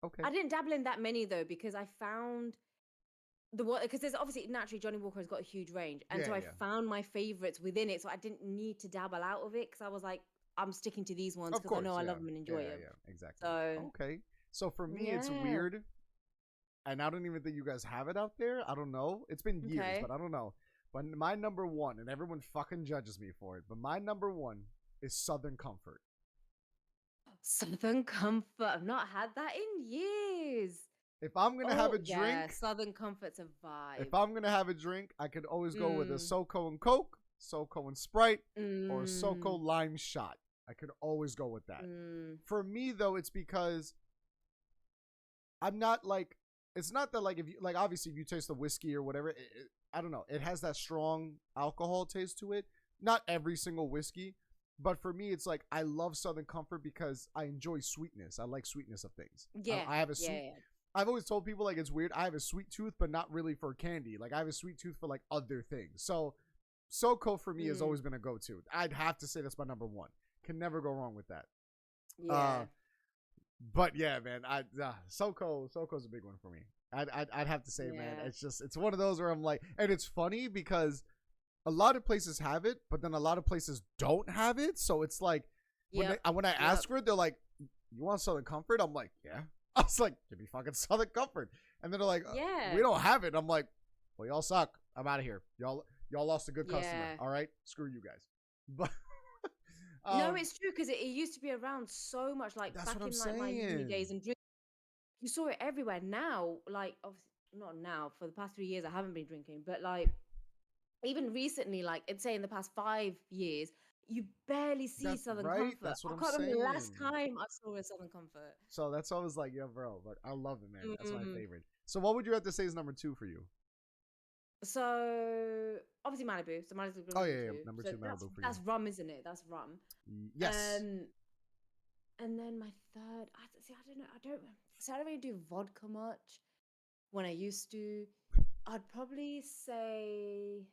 Speaker 1: Okay.
Speaker 2: I didn't dabble in that many though because I found because there's obviously naturally Johnny Walker has got a huge range, and
Speaker 1: Yeah,
Speaker 2: so I
Speaker 1: yeah.
Speaker 2: found my favorites within it, so I didn't need to dabble out of it because I was like, I'm sticking to these ones
Speaker 1: Of
Speaker 2: because I know
Speaker 1: course,
Speaker 2: I
Speaker 1: yeah.
Speaker 2: love them and enjoy them.
Speaker 1: Yeah, exactly.
Speaker 2: So
Speaker 1: Okay. So for me, it's
Speaker 2: yeah.
Speaker 1: weird, and I don't even think you guys have it out there. I don't know. It's been years,
Speaker 2: Okay.
Speaker 1: but I don't know. But my number one, and everyone fucking judges me for it, but my number one is Southern Comfort.
Speaker 2: Southern Comfort. I've not had that in years.
Speaker 1: If I'm gonna have a
Speaker 2: Yeah,
Speaker 1: drink,
Speaker 2: Southern Comfort's a vibe.
Speaker 1: if I'm gonna have a drink, I could always go with a
Speaker 2: Mm,
Speaker 1: SoCo and Coke, SoCo and Sprite, or a SoCo
Speaker 2: mm,
Speaker 1: lime shot. I could always go with that.
Speaker 2: mm.
Speaker 1: For me though, it's because I'm not like, it's not that like, if you like, obviously if you taste the whiskey or whatever, I don't know, it has that strong alcohol taste to it. Not every single whiskey, but for me it's like I love Southern Comfort because I enjoy sweetness. I like sweetness of things.
Speaker 2: Yeah,
Speaker 1: I have a
Speaker 2: yeah,
Speaker 1: sweet,
Speaker 2: yeah.
Speaker 1: I've always told people like it's weird, I have a sweet tooth but not really for candy. Like I have a sweet tooth for like other things. So SoCo for me has
Speaker 2: Mm,
Speaker 1: always been a go-to. I'd have to say that's my number one. Can never go wrong with that.
Speaker 2: yeah,
Speaker 1: But yeah, man, SoCo's a big one for me. I'd have to say, man,
Speaker 2: yeah,
Speaker 1: it's one of those where I'm like, and it's funny because a lot of places have it, but then a lot of places don't have it. So it's like
Speaker 2: yep,
Speaker 1: when I
Speaker 2: yep,
Speaker 1: ask for it, they're like, "You want Southern Comfort?" I'm like, "Yeah." I was like, "Give me fucking Southern Comfort," and then they're like,
Speaker 2: yeah,
Speaker 1: "We don't have it." I'm like, "Well, y'all suck. I'm out of here. Y'all lost a good customer.
Speaker 2: yeah.
Speaker 1: All right, screw you guys." But
Speaker 2: No, it's true because it used to be around so much, like
Speaker 1: that's
Speaker 2: back
Speaker 1: what I'm
Speaker 2: in like my uni
Speaker 1: saying.
Speaker 2: days, and you saw it everywhere. Now, like obviously not now. For the past 3 years, I haven't been drinking, but like even recently, like I'd say in the past 5 years, you barely see
Speaker 1: That's
Speaker 2: Southern
Speaker 1: right.
Speaker 2: Comfort.
Speaker 1: That's what
Speaker 2: I
Speaker 1: I'm
Speaker 2: can't remember the last
Speaker 1: saying.
Speaker 2: time I saw a Southern Comfort.
Speaker 1: So that's always like, yeah, bro. But I love it, man. That's my
Speaker 2: Mm.
Speaker 1: favorite. So what would you have to say is number two for you?
Speaker 2: So obviously Malibu. So Malibu's
Speaker 1: Oh
Speaker 2: number
Speaker 1: yeah, yeah.
Speaker 2: two.
Speaker 1: Number
Speaker 2: So
Speaker 1: two, Malibu for you.
Speaker 2: that's rum, isn't it? That's rum.
Speaker 1: Yes.
Speaker 2: And then my third. I don't know. I don't really do vodka much. When I used to, I'd probably say.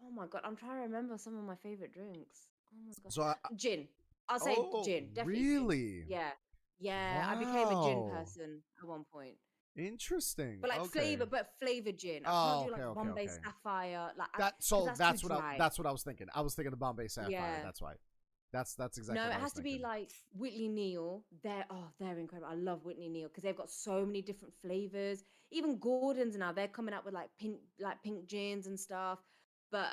Speaker 2: Oh my god! I'm trying to remember some of my favorite drinks. Oh my god,
Speaker 1: So
Speaker 2: gin. I'll say
Speaker 1: oh,
Speaker 2: gin. Definitely gin.
Speaker 1: really?
Speaker 2: Yeah, yeah. I became a gin
Speaker 1: Wow.
Speaker 2: person at one point.
Speaker 1: Interesting.
Speaker 2: But like
Speaker 1: Okay.
Speaker 2: flavored gin. I can't
Speaker 1: Oh,
Speaker 2: do
Speaker 1: okay,
Speaker 2: like
Speaker 1: okay,
Speaker 2: Bombay
Speaker 1: okay.
Speaker 2: Sapphire. Like
Speaker 1: That
Speaker 2: 'cause
Speaker 1: so
Speaker 2: that's too dry.
Speaker 1: that's what I was thinking. I was thinking of Bombay Sapphire.
Speaker 2: Yeah,
Speaker 1: That's why. That's exactly
Speaker 2: No,
Speaker 1: what
Speaker 2: it
Speaker 1: I was
Speaker 2: has to be
Speaker 1: thinking.
Speaker 2: like Whitney Neal. They're incredible. I love Whitney Neal because they've got so many different flavors. Even Gordon's now, they're coming up with like pink gins and stuff. But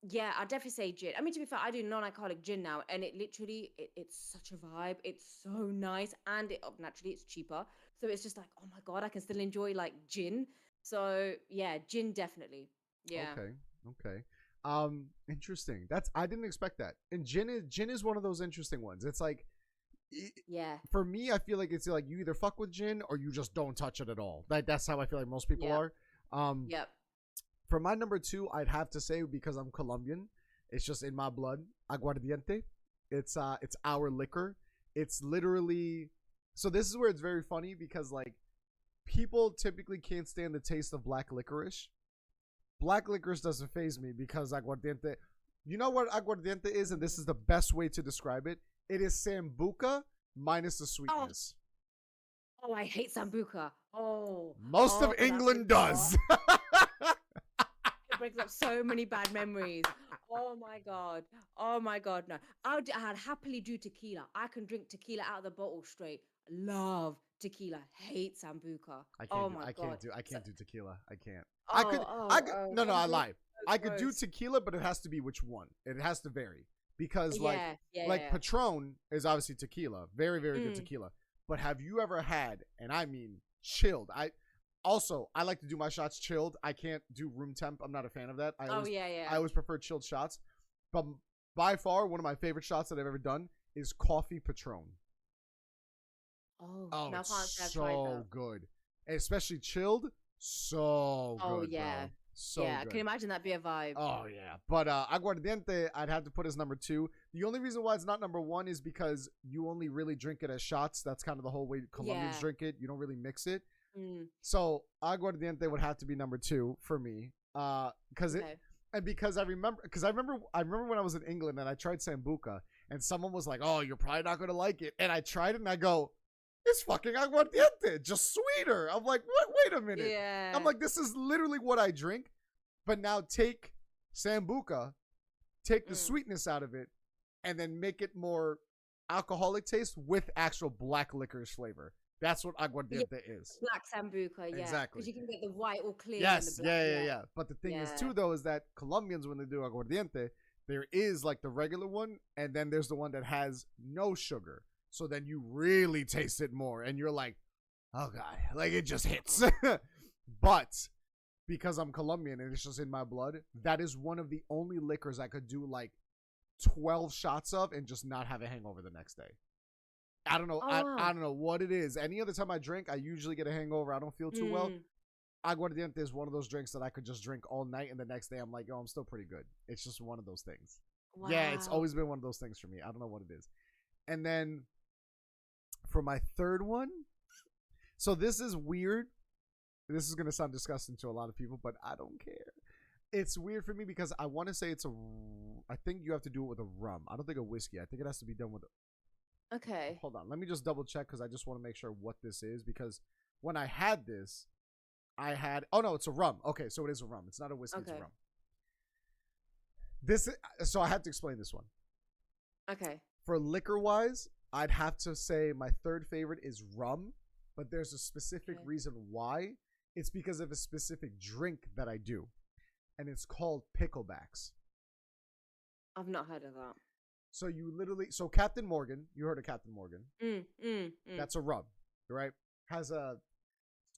Speaker 2: yeah, I'd definitely say gin. I mean, to be fair, I do non-alcoholic gin now, and it literally it's such a vibe. It's so nice, and naturally it's cheaper. So it's just like, oh my God, I can still enjoy like gin. So yeah, gin definitely. Yeah.
Speaker 1: Okay. Okay. Interesting. That's I didn't expect that. And gin is one of those interesting ones. It's like
Speaker 2: Yeah.
Speaker 1: for me, I feel like it's like you either fuck with gin or you just don't touch it at all. That's how I feel like most people
Speaker 2: Yep.
Speaker 1: are. Um,
Speaker 2: Yep.
Speaker 1: for my number two, I'd have to say because I'm Colombian, it's just in my blood. Aguardiente. It's our liquor. It's literally so this is where it's very funny because like people typically can't stand the taste of black licorice. Black licorice doesn't phase me because aguardiente. You know what aguardiente is, and this is the best way to describe it. It is sambuca minus the
Speaker 2: Oh,
Speaker 1: sweetness.
Speaker 2: oh, I hate sambuca.
Speaker 1: Most of
Speaker 2: That
Speaker 1: England
Speaker 2: brings up,
Speaker 1: does.
Speaker 2: it brings up so many bad memories. Oh my God. Oh my God. No, I'd happily do tequila. I can drink tequila out of the bottle straight. Love tequila. Hate sambuca. Oh my God.
Speaker 1: I
Speaker 2: So,
Speaker 1: can't do tequila. I can't. I
Speaker 2: oh,
Speaker 1: could,
Speaker 2: oh,
Speaker 1: no, I
Speaker 2: sambuca.
Speaker 1: lied. I could do
Speaker 2: Gross.
Speaker 1: tequila, but it has to be which one. It has to vary because
Speaker 2: Yeah, yeah,
Speaker 1: like
Speaker 2: yeah.
Speaker 1: Patron is obviously tequila, very very good
Speaker 2: Mm.
Speaker 1: tequila. But have you ever had, and I mean chilled? I like to do my shots chilled. I can't do room temp. I'm not a fan of that.
Speaker 2: Oh yeah,
Speaker 1: I
Speaker 2: yeah.
Speaker 1: always prefer chilled shots. But by far, one of my favorite shots that I've ever done is coffee Patron.
Speaker 2: Oh,
Speaker 1: Oh,
Speaker 2: no, I
Speaker 1: it's
Speaker 2: can't say I've tried
Speaker 1: so
Speaker 2: that.
Speaker 1: good, and especially chilled. So
Speaker 2: Oh
Speaker 1: good,
Speaker 2: yeah.
Speaker 1: bro. So
Speaker 2: Yeah, I can
Speaker 1: good.
Speaker 2: imagine that'd be a vibe.
Speaker 1: Oh yeah, but aguardiente, I'd have to put as number two. The only reason why it's not number one is because you only really drink it as shots. That's kind of the whole way Colombians
Speaker 2: Yeah.
Speaker 1: drink it. You don't really mix it.
Speaker 2: Mm.
Speaker 1: So aguardiente would have to be number two for me. Because it
Speaker 2: Okay.
Speaker 1: and because I remember when I was in England and I tried sambuca and someone was like, "Oh, you're probably not gonna like it," and I tried it and I go, "It's fucking aguardiente, just sweeter." I'm like, "What? Wait a minute." I'm
Speaker 2: Yeah.
Speaker 1: like, "This is literally what I drink." But now take sambuca, take the
Speaker 2: Mm.
Speaker 1: sweetness out of it, and then make it more alcoholic taste with actual black licorice flavor. That's what
Speaker 2: Yeah.
Speaker 1: aguardiente is.
Speaker 2: Black sambuca, yeah.
Speaker 1: Exactly.
Speaker 2: Because you can get the white all clear and the
Speaker 1: Yes,
Speaker 2: black.
Speaker 1: yeah.
Speaker 2: Yeah.
Speaker 1: But the thing is,
Speaker 2: Yeah.
Speaker 1: too, though, is that Colombians, when they do aguardiente, there is like the regular one, and then there's the one that has no sugar. So then you really taste it more, and you're like, oh, God, like it just hits. But because I'm Colombian and it's just in my blood, that is one of the only liquors I could do like 12 shots of and just not have a hangover the next day. I don't know.
Speaker 2: Oh
Speaker 1: I
Speaker 2: wow.
Speaker 1: don't know what it is. Any other time I drink, I usually get a hangover. I don't feel too well.
Speaker 2: Mm.
Speaker 1: Aguardiente is one of those drinks that I could just drink all night, and the next day I'm like, oh, I'm still pretty good. It's just one of those things. Yeah, it's
Speaker 2: Wow.
Speaker 1: always been one of those things for me. I don't know what it is. And then for my third one, so this is weird. This is gonna sound disgusting to a lot of people, but I don't care. It's weird for me because I want to say I think you have to do it with a rum. I don't think a whiskey. I think it has to be done with.
Speaker 2: Okay.
Speaker 1: Hold on, let me just double check because I just want to make sure what this is because when I had this, I had. Oh no, it's a rum. Okay, so it is a rum. It's not a whiskey. It's a
Speaker 2: Okay.
Speaker 1: rum. So I have to explain this one.
Speaker 2: Okay.
Speaker 1: For liquor wise, I'd have to say my third favorite is rum, but there's a specific
Speaker 2: Okay.
Speaker 1: reason why. It's because of a specific drink that I do, and it's called picklebacks.
Speaker 2: I've not heard of that.
Speaker 1: So Captain Morgan, you heard of Captain Morgan.
Speaker 2: Mm.
Speaker 1: That's a rum, right? Has a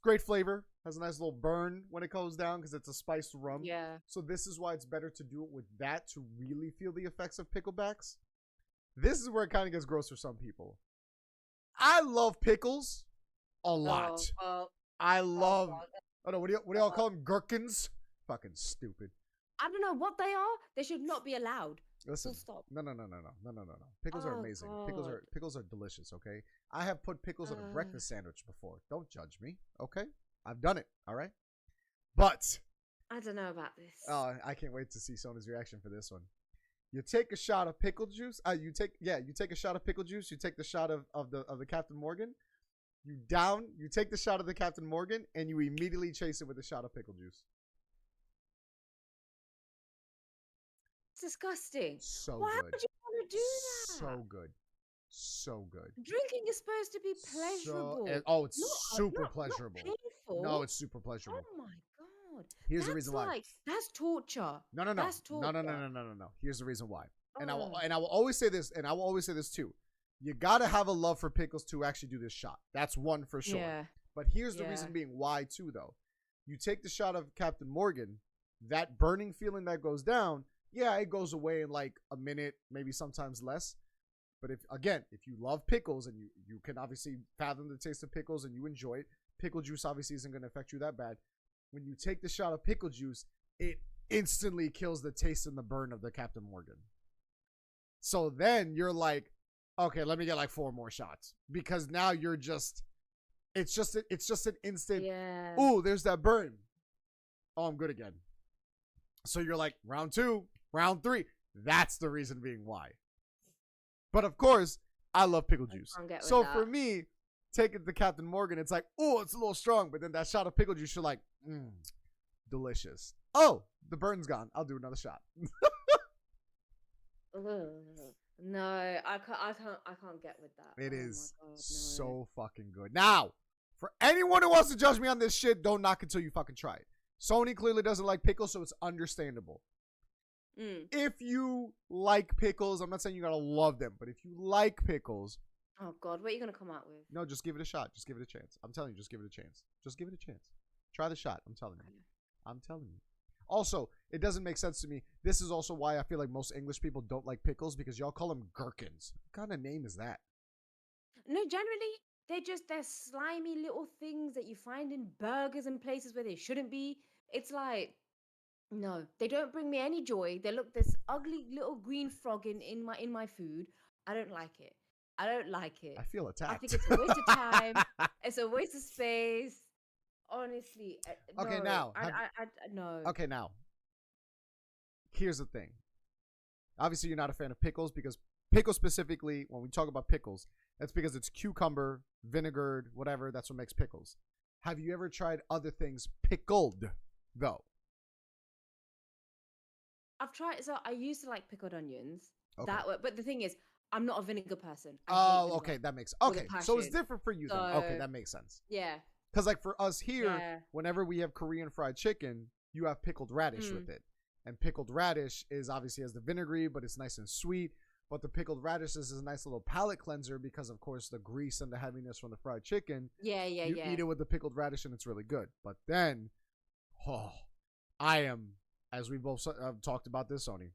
Speaker 1: great flavor, has a nice little burn when it goes down because it's a spiced rum.
Speaker 2: Yeah.
Speaker 1: So this is why it's better to do it with that to really feel the effects of picklebacks. This is where it kind of gets gross for some people. I love pickles a lot. I love.
Speaker 2: God.
Speaker 1: Oh no, what do y'all call them? Gherkins? Fucking stupid.
Speaker 2: I don't know what they are. They should not be allowed.
Speaker 1: Listen.
Speaker 2: Full stop.
Speaker 1: No. Pickles are
Speaker 2: Oh,
Speaker 1: amazing.
Speaker 2: God.
Speaker 1: Pickles are delicious. Okay, I have put pickles on a
Speaker 2: Uh.
Speaker 1: breakfast sandwich before. Don't judge me. Okay, I've done it. All right, but
Speaker 2: I don't know about this.
Speaker 1: I can't wait to see Sonia's reaction for this one. You take a shot of pickle juice. You take a shot of pickle juice. You take the shot of the Captain Morgan. You take the shot of the Captain Morgan, and you immediately chase it with a shot of pickle juice.
Speaker 2: It's disgusting.
Speaker 1: So
Speaker 2: Why
Speaker 1: good.
Speaker 2: would you want want to do that.
Speaker 1: So good. So good.
Speaker 2: Drinking is supposed to be pleasurable.
Speaker 1: It's super pleasurable.
Speaker 2: Not painful.
Speaker 1: No, it's super pleasurable.
Speaker 2: Oh my god.
Speaker 1: Here's the reason why.
Speaker 2: That's torture.
Speaker 1: No.
Speaker 2: That's torture.
Speaker 1: No. Here's the reason why.
Speaker 2: Oh.
Speaker 1: And I will always say this, too. You gotta have a love for Pickles to actually do this shot. That's one for sure.
Speaker 2: Yeah.
Speaker 1: But here's the reason being why too, though. You take the shot of Captain Morgan, that burning feeling that goes down, yeah, it goes away in like a minute, maybe sometimes less. But if you love pickles and you can obviously fathom the taste of pickles and you enjoy it, pickle juice obviously isn't going to affect you that bad. When you take the shot of pickle juice, it instantly kills the taste and the burn of the Captain Morgan. So then you're like, okay, let me get like 4 more shots, because now you're just, it's just an instant.
Speaker 2: Yeah.
Speaker 1: Ooh, there's that burn. Oh, I'm good again. So you're like, round 2, round 3. That's the reason being why. But of course, I love pickle juice. So for me, taking the Captain Morgan, it's like, oh, it's a little strong. But then that shot of pickle juice, you're like, delicious. Oh, the burn's gone. I'll do another shot.
Speaker 2: No, I can't get with that.
Speaker 1: It is so fucking good. Now, for anyone who wants to judge me on this shit, don't knock until you fucking try it. Soni clearly doesn't like pickles, so it's understandable. If you like pickles, I'm not saying you gotta love them, but if you like pickles,
Speaker 2: oh god, what are you gonna come out with?
Speaker 1: No, just give it a shot. Just give it a chance. I'm telling you, just give it a chance. Just give it a chance. Try the shot. I'm telling you. I'm telling you. Also, it doesn't make sense to me. This is also why I feel like most English people don't like pickles, because y'all call them gherkins. What kind of name is that?
Speaker 2: No, generally they're slimy little things that you find in burgers and places where they shouldn't be. It's like, no, they don't bring me any joy. They look this ugly little green frog in my food. I don't like it. I don't like it.
Speaker 1: I feel attacked.
Speaker 2: I think it's a waste of time. It's a waste of space. Honestly.
Speaker 1: Okay,
Speaker 2: no.
Speaker 1: now.
Speaker 2: No.
Speaker 1: Okay, now. Here's the thing. Obviously, you're not a fan of pickles, because pickles specifically, when we talk about pickles, that's because it's cucumber, vinegared, whatever. That's what makes pickles. Have you ever tried other things pickled, though?
Speaker 2: I've tried. So I used to like pickled onions.
Speaker 1: Okay.
Speaker 2: But the thing is, I'm not a vinegar person.
Speaker 1: Oh, okay, that makes okay. So it's different for you then. Okay, that makes sense.
Speaker 2: Yeah.
Speaker 1: Because like for us here, whenever we have Korean fried chicken, you have pickled radish with it, and pickled radish is obviously has the vinegary, but it's nice and sweet. But the pickled radish is a nice little palate cleanser because, of course, the grease and the heaviness from the fried chicken. You eat it with the pickled radish, and it's really good. But then, I am, as we both talked about this, Soni,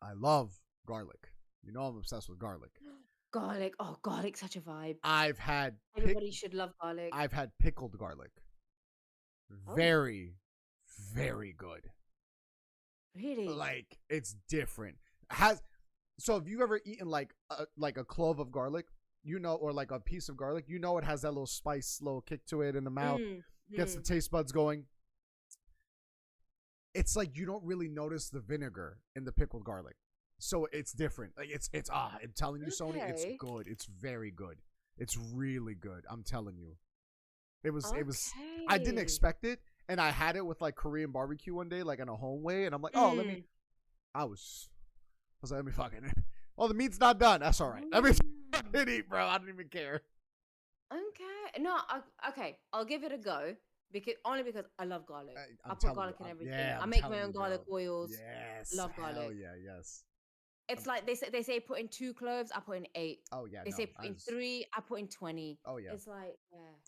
Speaker 1: I love garlic. You know I'm obsessed with garlic.
Speaker 2: Garlic. Oh, garlic's such a vibe.
Speaker 1: Everybody
Speaker 2: should love garlic.
Speaker 1: I've had pickled garlic. Very, very good.
Speaker 2: Really?
Speaker 1: Like, it's different. So have you ever eaten like a clove of garlic, you know, or like a piece of garlic? You know it has that little spice, little kick to it in the mouth, gets the taste buds going. It's like you don't really notice the vinegar in the pickled garlic. So it's different. Like I'm telling you, Soni, it's good. It's very good. It's really good. I'm telling you. It was I didn't expect it, and I had it with like Korean barbecue one day, like in a home way, and I'm like, I was like, let me fucking, the meat's not done. That's all right. Let me fucking eat, bro. I don't even care.
Speaker 2: Okay. No, okay. I'll give it a go. Only because I love garlic. I put garlic in everything.
Speaker 1: Yeah,
Speaker 2: I make my own garlic oils.
Speaker 1: Yes.
Speaker 2: Love garlic.
Speaker 1: Hell yeah, yes.
Speaker 2: It's like they say put in 2 cloves, I put in 8.
Speaker 1: Oh yeah.
Speaker 2: They say put in 3, I put in 20.
Speaker 1: Oh yeah.
Speaker 2: It's like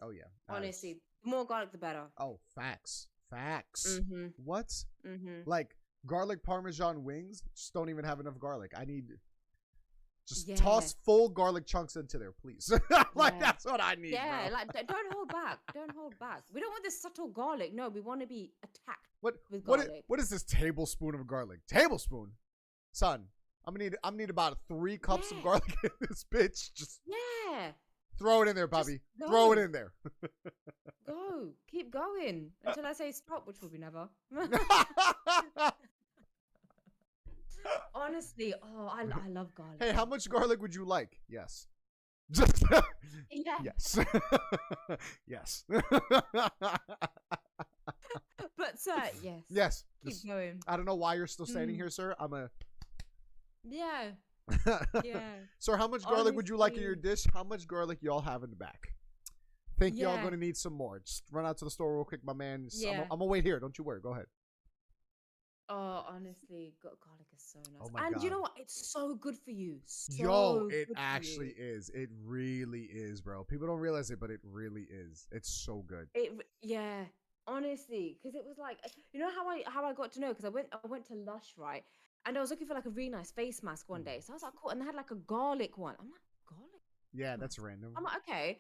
Speaker 1: Oh yeah.
Speaker 2: Honestly, the more garlic the better.
Speaker 1: Oh, facts.
Speaker 2: Mm-hmm.
Speaker 1: What?
Speaker 2: Mm-hmm.
Speaker 1: Like garlic parmesan wings just don't even have enough garlic. I need toss full garlic chunks into there, please. That's what I need.
Speaker 2: Yeah,
Speaker 1: bro.
Speaker 2: like don't hold back. Don't hold back. We don't want this subtle garlic. No, we want to be attacked with
Speaker 1: garlic. What is this tablespoon of garlic? Tablespoon? Son, I'm gonna need about 3 cups of garlic in this bitch. Just throw it in there, Bobby. Throw it in there.
Speaker 2: Go. Keep going until I say stop, which will be never. Honestly, I love garlic.
Speaker 1: Hey, how much garlic would you like? Yes. Just yes. Yes.
Speaker 2: But sir, yes.
Speaker 1: Yes.
Speaker 2: Keep going.
Speaker 1: I don't know why you're still standing here, sir.
Speaker 2: Yeah. Yeah.
Speaker 1: So how much garlic would you like in your
Speaker 2: Honestly.
Speaker 1: dish? How much garlic y'all have in the back? Think y'all
Speaker 2: Yeah.
Speaker 1: gonna need some more. Just run out to the store real quick, my man.
Speaker 2: Yeah.
Speaker 1: I'm gonna wait here. Don't you worry. Go ahead.
Speaker 2: Oh, honestly, garlic is so nice.
Speaker 1: Oh my
Speaker 2: And you
Speaker 1: God.
Speaker 2: know what? It's so good for you.
Speaker 1: Yo,
Speaker 2: So
Speaker 1: it
Speaker 2: good for
Speaker 1: actually
Speaker 2: you.
Speaker 1: is. It really is, bro. People don't realize it, but it really is. It's so good.
Speaker 2: Yeah, honestly, because it was like, you know how I got to know, because I went to Lush, right, and I was looking for like a really nice face mask one day, so I was like, cool, and they had like a garlic one. I'm like, garlic
Speaker 1: Yeah, that's
Speaker 2: mask.
Speaker 1: random.
Speaker 2: I'm like, okay.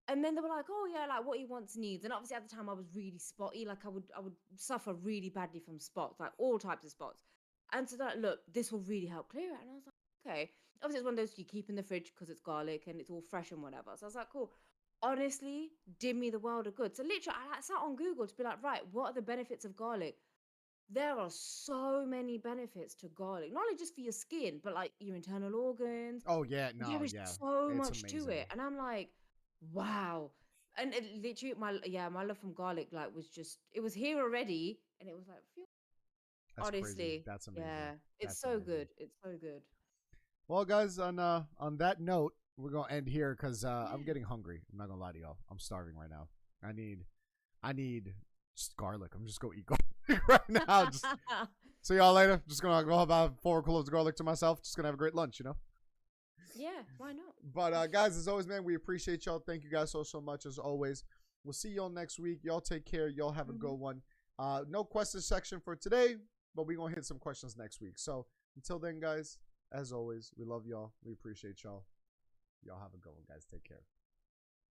Speaker 2: And then they were like, oh yeah, like what he wants needs. And obviously at the time I was really spotty, like I would suffer really badly from spots, like all types of spots. And so that, look, this will really help clear it. And I was like, okay. Obviously it's one of those you keep in the fridge because it's garlic and it's all fresh and whatever. So I was like, cool. Honestly, did me the world of good. So literally I like, sat on Google to be like, right, what are the benefits of garlic? There are so many benefits to garlic, not only just for your skin, but like your internal organs.
Speaker 1: Oh yeah,
Speaker 2: There
Speaker 1: no,
Speaker 2: is
Speaker 1: yeah.
Speaker 2: so
Speaker 1: It's
Speaker 2: much to
Speaker 1: amazing.
Speaker 2: it. And I'm like, wow. And it literally my love from garlic like was just, it was here already and it was like phew.
Speaker 1: That's crazy.
Speaker 2: Honestly,
Speaker 1: That's amazing.
Speaker 2: yeah. It's
Speaker 1: That's
Speaker 2: so
Speaker 1: amazing.
Speaker 2: good. It's so good.
Speaker 1: Well, guys, on that note, we're gonna end here because I'm
Speaker 2: Yeah.
Speaker 1: getting hungry. I'm not gonna lie to y'all. I'm starving right now. I need just garlic. I'm just gonna eat garlic right now. Just see y'all later. Just gonna go about 4 cloves of garlic to myself. Just gonna have a great lunch, you know.
Speaker 2: Yeah, why not?
Speaker 1: But guys, as always, man, we appreciate y'all. Thank you guys so much as always. We'll see y'all next week. Y'all take care. Y'all have a good one. No questions section for today, but we're gonna hit some questions next week. So until then, guys, as always, we love y'all. We appreciate y'all. Y'all have a good one, guys. Take care.